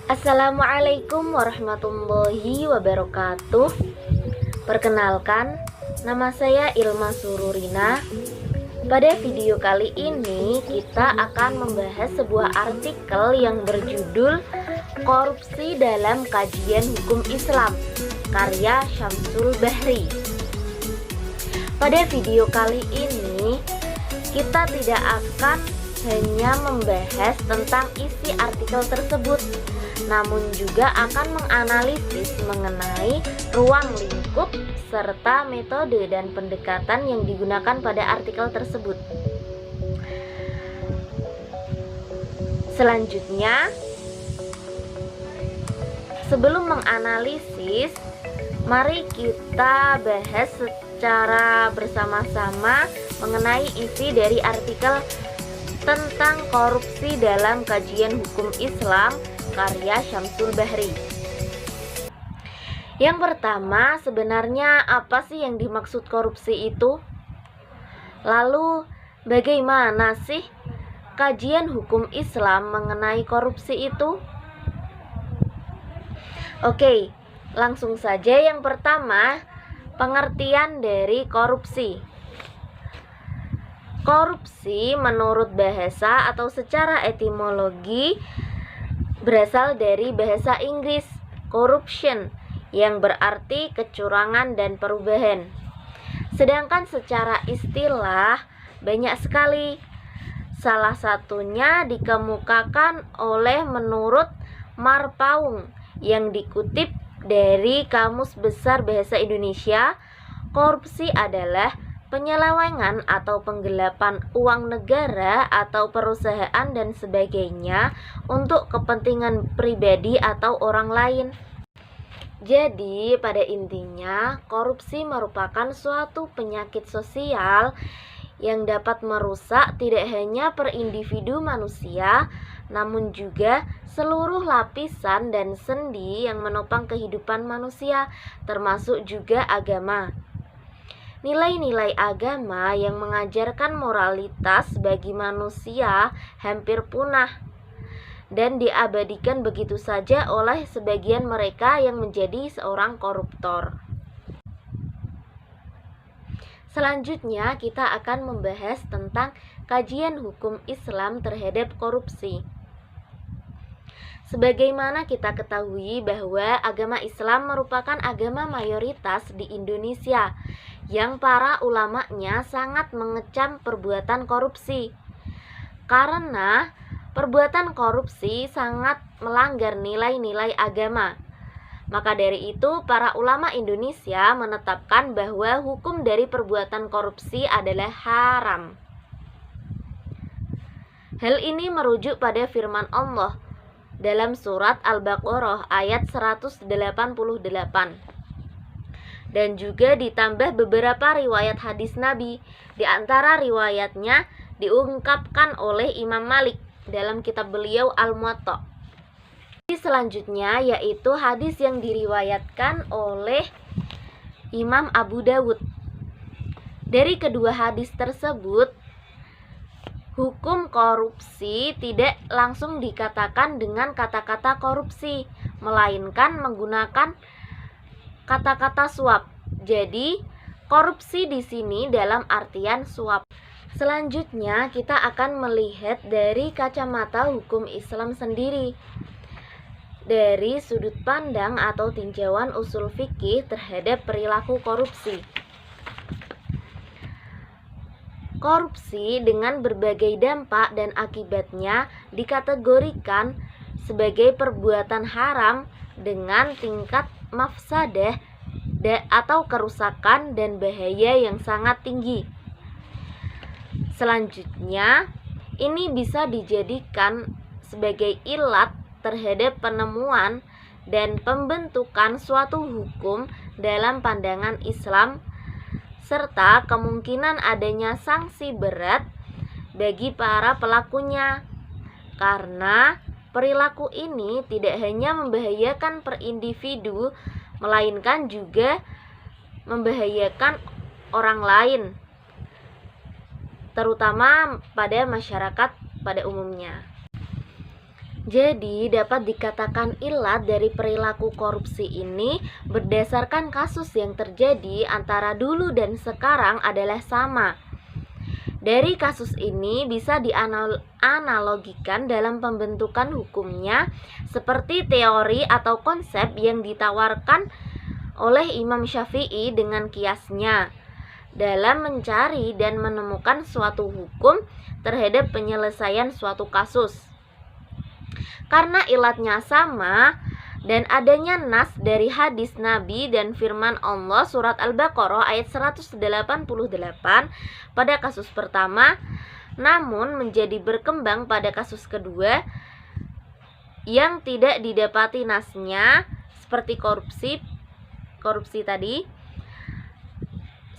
Assalamualaikum warahmatullahi wabarakatuh. Perkenalkan, nama saya Ilma Sururina. Pada video kali ini kita akan membahas sebuah artikel yang berjudul Korupsi dalam Kajian Hukum Islam, karya Syamsul Bahri. Pada video kali ini kita tidak akan hanya membahas tentang isi artikel tersebut, namun juga akan menganalisis mengenai ruang lingkup serta metode dan pendekatan yang digunakan pada artikel tersebut. Selanjutnya, sebelum menganalisis, mari kita bahas secara bersama-sama mengenai isi dari artikel tentang korupsi dalam kajian hukum Islam karya Syamsul Bahri. Yang pertama, sebenarnya apa sih yang dimaksud korupsi itu? Lalu, bagaimana sih kajian hukum Islam mengenai korupsi itu? Oke, langsung saja yang pertama, pengertian dari korupsi. Korupsi menurut bahasa atau secara etimologi berasal dari bahasa Inggris corruption yang berarti kecurangan dan perubahan. Sedangkan secara istilah banyak sekali. Salah satunya dikemukakan oleh menurut Marpaung yang dikutip dari Kamus Besar Bahasa Indonesia. Korupsi adalah penyelewengan atau penggelapan uang negara atau perusahaan dan sebagainya untuk kepentingan pribadi atau orang lain. Jadi, pada intinya, korupsi merupakan suatu penyakit sosial yang dapat merusak tidak hanya per individu manusia, namun juga seluruh lapisan dan sendi yang menopang kehidupan manusia, termasuk juga agama. Nilai-nilai agama yang mengajarkan moralitas bagi manusia hampir punah dan diabadikan begitu saja oleh sebagian mereka yang menjadi seorang koruptor. Selanjutnya kita akan membahas tentang kajian hukum Islam terhadap korupsi. Sebagaimana kita ketahui bahwa agama Islam merupakan agama mayoritas di Indonesia yang para ulamanya sangat mengecam perbuatan korupsi. Karena perbuatan korupsi sangat melanggar nilai-nilai agama. Maka dari itu para ulama Indonesia menetapkan bahwa hukum dari perbuatan korupsi adalah haram. Hal ini merujuk pada firman Allah dalam surat Al-Baqarah ayat 188. Dan juga ditambah beberapa riwayat hadis Nabi. Di antara riwayatnya diungkapkan oleh Imam Malik dalam kitab beliau Al-Muwatta. Selanjutnya yaitu hadis yang diriwayatkan oleh Imam Abu Dawud. Dari kedua hadis tersebut, hukum korupsi tidak langsung dikatakan dengan kata-kata korupsi, melainkan menggunakan kata-kata suap. Jadi, korupsi di sini dalam artian suap. Selanjutnya, kita akan melihat dari kacamata hukum Islam sendiri. Dari sudut pandang atau tinjauan usul fikih terhadap perilaku korupsi. Korupsi dengan berbagai dampak dan akibatnya dikategorikan sebagai perbuatan haram dengan tingkat mafsadah atau kerusakan dan bahaya yang sangat tinggi. Selanjutnya, ini bisa dijadikan sebagai ilat terhadap penemuan dan pembentukan suatu hukum dalam pandangan Islam serta kemungkinan adanya sanksi berat bagi para pelakunya. Karena perilaku ini tidak hanya membahayakan per individu, melainkan juga membahayakan orang lain, terutama pada masyarakat pada umumnya. Jadi dapat dikatakan ilat dari perilaku korupsi ini berdasarkan kasus yang terjadi antara dulu dan sekarang adalah sama. Dari kasus ini bisa dianalogikan dalam pembentukan hukumnya seperti teori atau konsep yang ditawarkan oleh Imam Syafi'i dengan kiasnya dalam mencari dan menemukan suatu hukum terhadap penyelesaian suatu kasus. Karena ilatnya sama dan adanya nas dari hadis Nabi dan firman Allah surat Al-Baqarah ayat 188 pada kasus pertama, namun menjadi berkembang pada kasus kedua yang tidak didapati nasnya seperti korupsi tadi,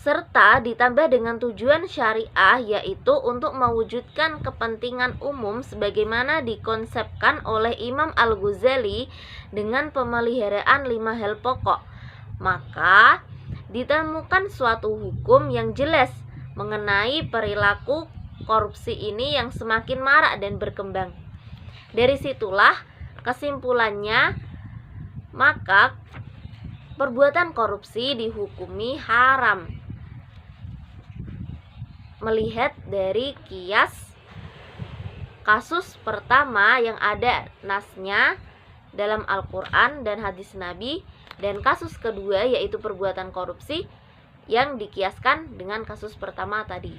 serta ditambah dengan tujuan syariah yaitu untuk mewujudkan kepentingan umum sebagaimana dikonsepkan oleh Imam Al-Ghazali dengan pemeliharaan 5 hal pokok, maka ditemukan suatu hukum yang jelas mengenai perilaku korupsi ini yang semakin marak dan berkembang. Dari situlah kesimpulannya, maka perbuatan korupsi dihukumi haram. Melihat dari kias kasus pertama yang ada nasnya dalam Al-Quran dan hadis Nabi, dan kasus kedua yaitu perbuatan korupsi yang dikiaskan dengan kasus pertama tadi.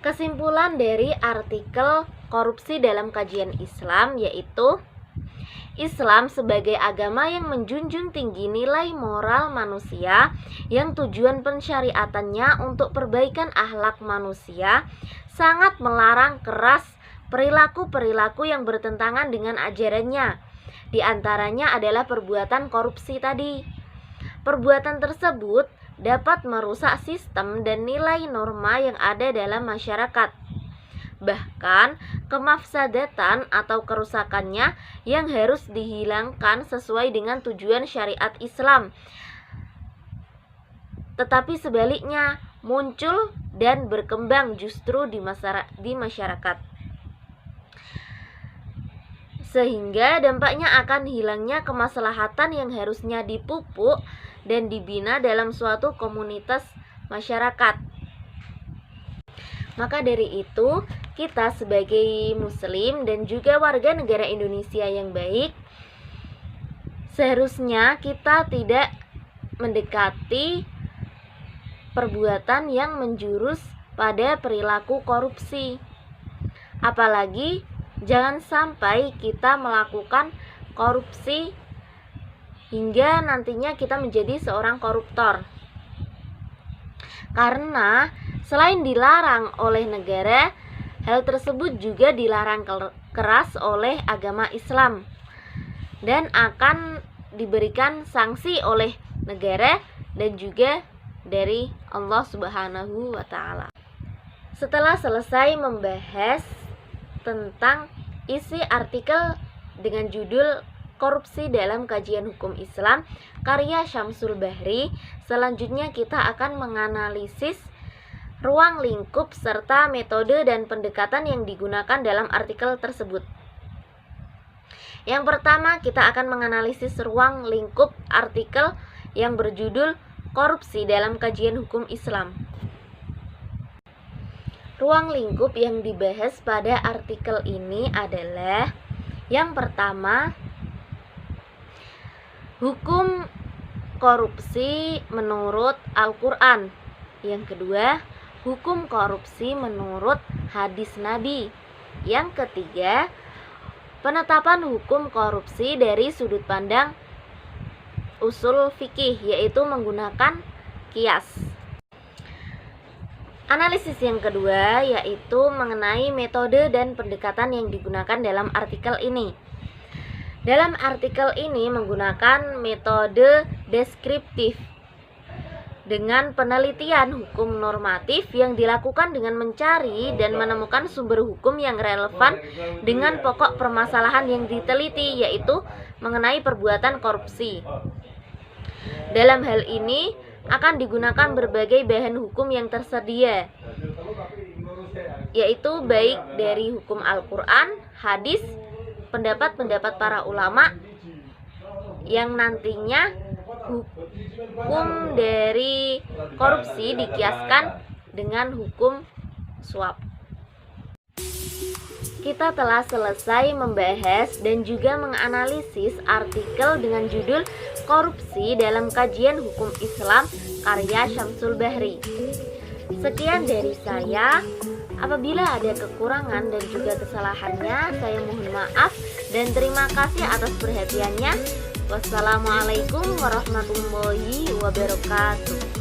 Kesimpulan dari artikel korupsi dalam kajian Islam yaitu Islam sebagai agama yang menjunjung tinggi nilai moral manusia yang tujuan pensyariatannya untuk perbaikan akhlak manusia sangat melarang keras perilaku-perilaku yang bertentangan dengan ajarannya. Di antaranya adalah perbuatan korupsi tadi. Perbuatan tersebut dapat merusak sistem dan nilai norma yang ada dalam masyarakat. Bahkan kemafsadatan atau kerusakannya yang harus dihilangkan sesuai dengan tujuan syariat Islam. Tetapi sebaliknya muncul dan berkembang justru di masyarakat. Sehingga dampaknya akan hilangnya kemaslahatan yang harusnya dipupuk dan dibina dalam suatu komunitas masyarakat. Maka dari itu, kita sebagai muslim dan juga warga negara Indonesia yang baik, seharusnya kita tidak mendekati perbuatan yang menjurus pada perilaku korupsi. Apalagi jangan sampai kita melakukan korupsi hingga nantinya kita menjadi seorang koruptor. Karena selain dilarang oleh negara, hal tersebut juga dilarang keras oleh agama Islam dan akan diberikan sanksi oleh negara dan juga dari Allah Subhanahu wa Ta'ala. Setelah selesai membahas tentang isi artikel dengan judul Korupsi dalam Kajian Hukum Islam karya Syamsul Bahri, selanjutnya kita akan menganalisis ruang lingkup serta metode dan pendekatan yang digunakan dalam artikel tersebut. Yang pertama, kita akan menganalisis ruang lingkup artikel yang berjudul Korupsi dalam Kajian Hukum Islam. Ruang lingkup yang dibahas pada artikel ini adalah yang pertama, hukum korupsi menurut Al-Quran. Yang kedua, hukum korupsi menurut hadis Nabi. Yang ketiga, penetapan hukum korupsi dari sudut pandang usul fikih, yaitu menggunakan kias. Analisis yang kedua yaitu mengenai metode dan pendekatan yang digunakan dalam artikel ini. Dalam artikel ini menggunakan metode deskriptif dengan penelitian hukum normatif yang dilakukan dengan mencari dan menemukan sumber hukum yang relevan dengan pokok permasalahan yang diteliti, yaitu mengenai perbuatan korupsi. Dalam hal ini akan digunakan berbagai bahan hukum yang tersedia, yaitu baik dari hukum Al-Quran, hadis, pendapat-pendapat para ulama yang nantinya hukum dari korupsi dikiaskan dengan hukum suap. Kita telah selesai membahas dan juga menganalisis artikel dengan judul Korupsi dalam Kajian Hukum Islam karya Syamsul Bahri. Sekian dari saya. Apabila ada kekurangan dan juga kesalahannya, saya mohon maaf dan terima kasih atas perhatiannya. Wassalamualaikum warahmatullahi wabarakatuh.